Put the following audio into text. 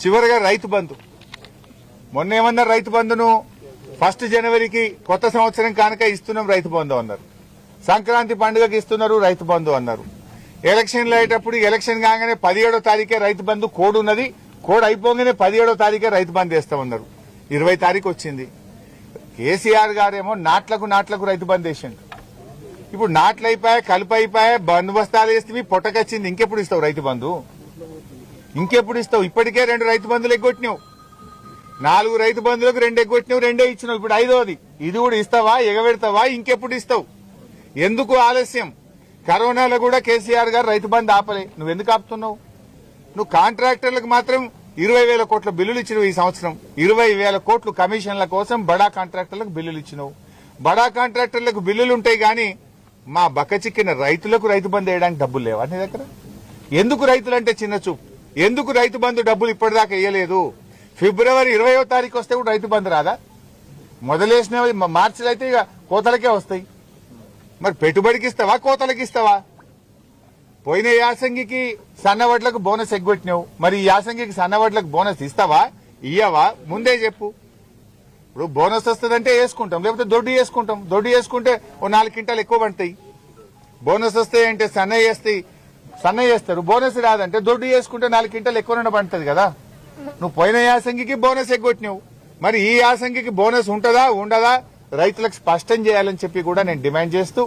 చివరిగా రైతు బంధు. మొన్న ఏమన్నారు? రైతు బంధును 1 జనవరికి కొత్త సంవత్సరం కానుక ఇస్తున్నాం రైతు బంధు అన్నారు. సంక్రాంతి పండుగకి ఇస్తున్నారు రైతు బంధు అన్నారు. ఎలక్షన్లు అయ్యేటప్పుడు ఎలక్షన్ కాగానే 17వ తారీఖే రైతు బంధు కోడ్ ఉన్నది, కోడ్ అయిపోగానే 17వ తారీఖే రైతు బంధు వేస్తామన్నారు. 20 తారీఖు వచ్చింది. కేసీఆర్ గారేమో నాట్లకు రైతు బంధు వేసిండు. ఇప్పుడు నాట్లు అయిపోయా, కలుపు అయిపోయా, బందోబస్తాలు వేస్తే పొట్టకొచ్చింది. ఇంకెప్పుడు ఇస్తావు రైతు బంధు? ఇంకెప్పుడు ఇస్తావు? ఇప్పటికే 2 రైతు బంధులు ఎగ్గొట్టినావు. 4 రైతు బంధులకు 2 ఎగ్గొట్టినావు, 2 ఇచ్చినావు. ఇప్పుడు 5వది. ఇది కూడా ఇస్తావా? ఎగబెడతావా? ఇంకెప్పుడు ఇస్తావు? ఎందుకు ఆలస్యం? కరోనాలో కూడా కేసీఆర్ గారు రైతు బంధు ఆపలే. నువ్వు ఎందుకు ఆపుతున్నావు? నువ్వు కాంట్రాక్టర్లకు మాత్రం 20,000 కోట్ల బిల్లులు ఇచ్చినావు. ఈ సంవత్సరం 20,000 కోట్లు కమిషన్ల కోసం బడా కాంట్రాక్టర్లకు బిల్లులు ఇచ్చినావు. బడా కాంట్రాక్టర్లకు బిల్లులు ఉంటాయి గానీ మా బక్కచిక్కిన రైతులకు రైతు బంధు వేయడానికి డబ్బులు లేవా నీ దగ్గర? ఎందుకు రైతులంటే చిన్న చూపు? ఎందుకు రైతు బంధు డబ్బులు ఇప్పటిదాకా వేయలేదు? ఫిబ్రవరి 20వ తారీఖు వస్తే కూడా రైతు బంధు రాదా? మొదలేసిన మార్చిలో అయితే ఇక కోతలకే వస్తాయి. మరి పెట్టుబడికి ఇస్తావా, కోతలకి ఇస్తావా? పోయిన యాసంగికి సన్నవడ్లకు బోనస్ ఎగ్గొట్టినావు. మరి ఈ యాసంగికి సన్నవడ్లకు బోనస్ ఇస్తావా, ఇయ్యవా? ముందే చెప్పు. ఇప్పుడు బోనస్ వస్తుందంటే వేసుకుంటాం, లేకపోతే దొడ్డు వేసుకుంటాం. దొడ్డు వేసుకుంటే ఓ 4 క్వింటాలు ఎక్కువ పడతాయి. బోనస్ వస్తాయంటే సన్నయ్య వేస్తారు. బోనస్ రాదంటే దొడ్డు వేసుకుంటే 4 క్వింటాలు ఎక్కువ పడుతుంది కదా. నువ్వు పోయిన యాసంగికి బోనస్ ఎగ్గొట్టినావు. మరి ఈ యాసంగికి బోనస్ ఉంటుందా ఉండదా రైతులకు స్పష్టం చేయాలని చెప్పి కూడా నేను డిమాండ్ చేస్తూ